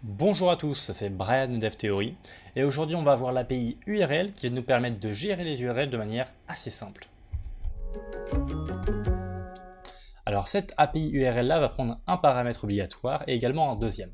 Bonjour à tous, c'est Brian de DevTheory et aujourd'hui on va voir l'API URL qui va nous permettre de gérer les URL de manière assez simple. Alors cette API URL là va prendre un paramètre obligatoire et également un deuxième.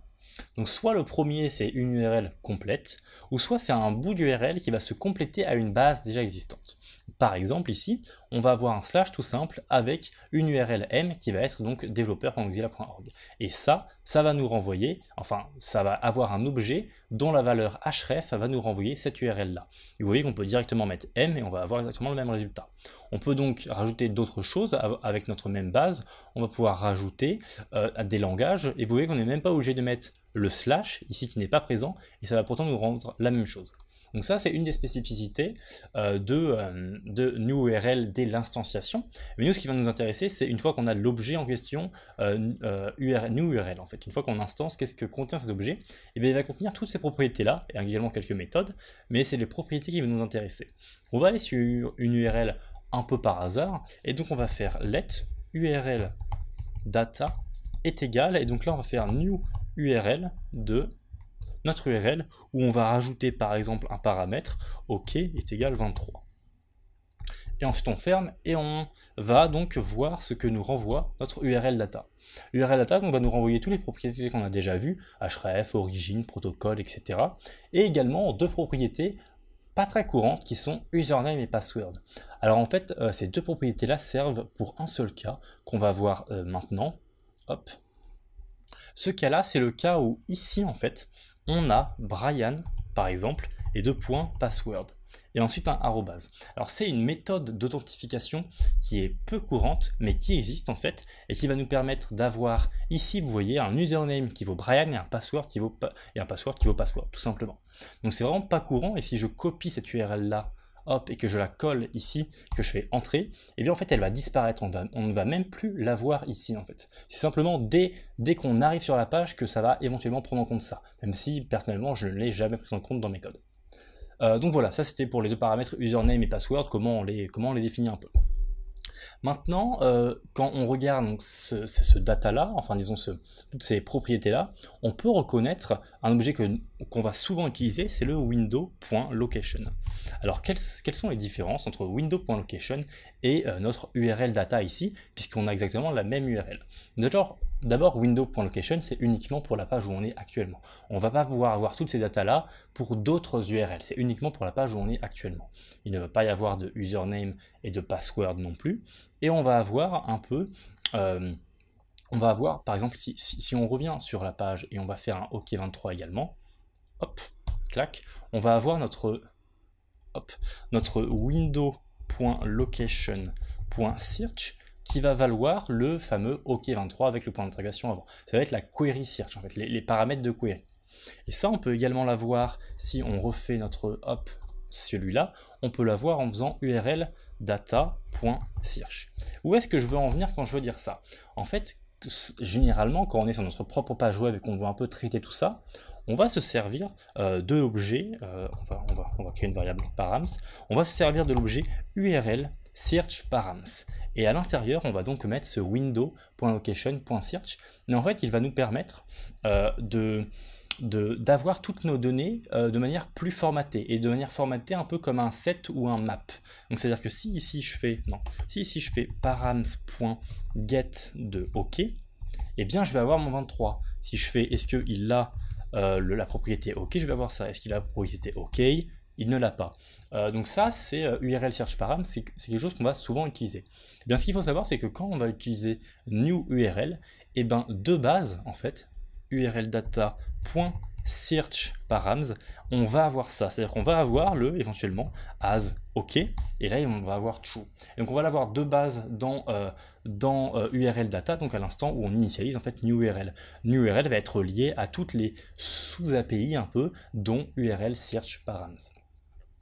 Donc soit le premier c'est une URL complète, ou soit c'est un bout d'URL qui va se compléter à une base déjà existante. Par exemple ici, on va avoir un slash tout simple avec une URL M qui va être donc developer.mozilla.org. Et ça va nous renvoyer, enfin ça va avoir un objet dont la valeur href va nous renvoyer cette URL là. Et vous voyez qu'on peut directement mettre M et on va avoir exactement le même résultat. On peut donc rajouter d'autres choses avec notre même base. On va pouvoir rajouter des langages et vous voyez qu'on n'est même pas obligé de mettre le slash ici qui n'est pas présent et ça va pourtant nous rendre la même chose. Donc ça c'est une des spécificités de NewURL dès l'instanciation. Mais nous ce qui va nous intéresser c'est une fois qu'on a l'objet en question NewURL en fait. Une fois qu'on instance, qu'est-ce que contient cet objet? Et bien il va contenir toutes ces propriétés là et également quelques méthodes, mais c'est les propriétés qui vont nous intéresser. On va aller sur une URL un peu par hasard et donc on va faire let URL data est égal et donc là on va faire new URL de notre URL où on va rajouter par exemple un paramètre OK est égal 23. Et ensuite on ferme et on va donc voir ce que nous renvoie notre URL data. URL data donc, va nous renvoyer toutes les propriétés qu'on a déjà vues, href, origine, protocole, etc. Et également deux propriétés pas très courantes qui sont username et password. Alors en fait ces deux propriétés là servent pour un seul cas qu'on va voir maintenant. Hop. Ce cas-là, c'est le cas où ici, en fait, on a Brian, par exemple, et deux points password. Et ensuite un arrobase. Alors c'est une méthode d'authentification qui est peu courante, mais qui existe en fait, et qui va nous permettre d'avoir ici, vous voyez, un username qui vaut Brian et un password qui vaut password, tout simplement. Donc c'est vraiment pas courant, et si je copie cette URL là, hop, et que je la colle ici, que je fais entrer, et eh bien en fait elle va disparaître, on ne va même plus la voir ici en fait. C'est simplement dès qu'on arrive sur la page que ça va éventuellement prendre en compte ça, même si personnellement je ne l'ai jamais pris en compte dans mes codes. Donc voilà, ça c'était pour les deux paramètres username et password, comment on les définit un peu. Maintenant, quand on regarde donc, ce data-là, enfin disons toutes ces propriétés-là, on peut reconnaître un objet qu'on va souvent utiliser, c'est le window.location. Alors quelles sont les différences entre window.location et notre URL data ici, puisqu'on a exactement la même URL? D'abord, window.location, c'est uniquement pour la page où on est actuellement. On ne va pas pouvoir avoir toutes ces datas-là pour d'autres URL, c'est uniquement pour la page où on est actuellement. Il ne va pas y avoir de username et de password non plus. Et on va avoir un peu, on va avoir par exemple si on revient sur la page et on va faire un OK23 également, hop, clac, on va avoir notre window.location.search qui va valoir le fameux OK23 avec le point d'interrogation avant. Ça va être la query search en fait, les paramètres de query. Et ça on peut également l'avoir si on refait notre celui-là, on peut l'avoir en faisant URL data.search. Où est-ce que je veux en venir quand je veux dire ça? En fait, généralement, quand on est sur notre propre page web et qu'on veut un peu traiter tout ça, on va se servir de l'objet, on va créer une variable params, on va se servir de l'objet URL search params. Et à l'intérieur, on va donc mettre ce window.location.search, mais en fait, il va nous permettre d'avoir toutes nos données de manière plus formatée, et de manière formatée un peu comme un set ou un map. Donc c'est à dire que si ici je fais params.get de OK, eh bien je vais avoir mon 23. Si je fais est-ce qu'il a la propriété OK, je vais avoir ça. Est-ce qu'il a la propriété OK? Il ne l'a pas. Donc ça, c'est URL search param, c'est quelque chose qu'on va souvent utiliser. Eh bien, ce qu'il faut savoir, c'est que quand on va utiliser new URL, eh ben, de base, en fait, URL data.search params, on va avoir ça. C'est-à-dire qu'on va avoir éventuellement as OK, et là, on va avoir true. Et donc, on va l'avoir de base dans URL data, donc à l'instant où on initialise en fait new URL. New URL va être lié à toutes les sous-API un peu, dont URL search params.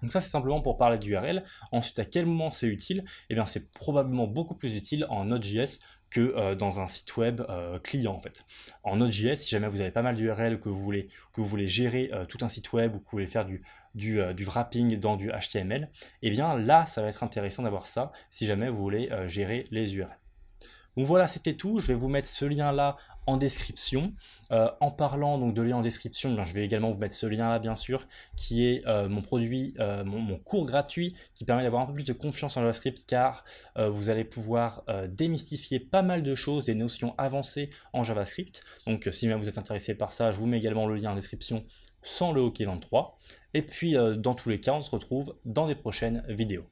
Donc ça c'est simplement pour parler d'URL. Ensuite à quel moment c'est utile? Eh bien c'est probablement beaucoup plus utile en Node.js que dans un site web client en fait. En Node.js, si jamais vous avez pas mal d'URL que vous voulez gérer tout un site web ou que vous voulez faire du wrapping dans du HTML, eh bien là ça va être intéressant d'avoir ça si jamais vous voulez gérer les URL. Donc voilà, c'était tout. Je vais vous mettre ce lien-là en description. En parlant donc de lien en description, je vais également vous mettre ce lien-là, bien sûr, qui est mon produit, mon cours gratuit qui permet d'avoir un peu plus de confiance en JavaScript, car vous allez pouvoir démystifier pas mal de choses, des notions avancées en JavaScript. Donc si vous êtes intéressé par ça, je vous mets également le lien en description sans le hockey dans le 3. Et puis dans tous les cas, on se retrouve dans des prochaines vidéos.